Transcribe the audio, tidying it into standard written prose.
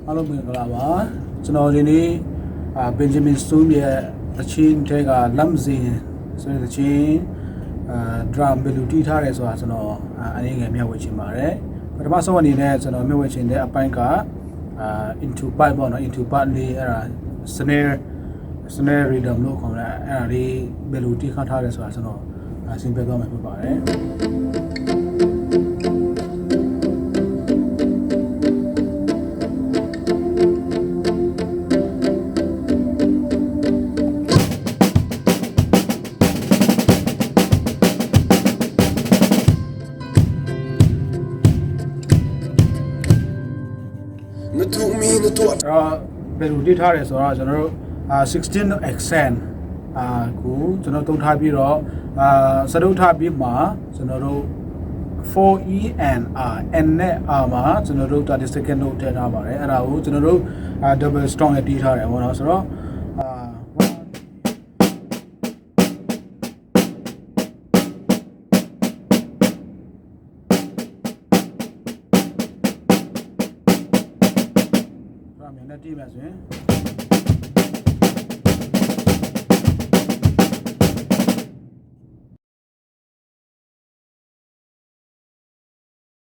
အားလုံးမင်္ဂလာပါကျွန်တော်ဒီနေ့Benjamin Stone ရဲ့အချင်းတဲက Lamzin ဆိုတဲ့ချင်းdrum ဘယ်လိုတီးထားရဲဆိုတာကျွန်တော်အနေငယ်မျှဝေချင်ပါတယ်ပထမဆုံးအနေနဲ့ကျွန်တော်မျှဝေချင်တဲ့အပိုင်းကinto part ပေါ့နော် into part လေးအဲ့ဒါ snare rhythm လို့ခေါ်တယ်အဲ့ဒါလေးဘယ်လိုတီးခါထားရဲဆိုတာကျွန်တော်ရှင်းပြသွားမှာဖြစ်ပါတယ်ဘယ်လိုတိထားရဲဆိုတော့ကျွန်တော်တို့16 accent ကိုကျွန်တော်သုံးထားပြီးတော့စတုထားပြီးမှကျွန်တော်တို့ 4E and R N နဲ့ R မှာကျွန်တော်တို့ 32nd note ထည့်ထားပါတယ်အဲ့ဒါကိုကျွန်တော်တို့ double strong နဲ့တီးထားတယ်ပေါ့နော်ဆိုတော့မြင်နေတီးမယ်ဆိုရင်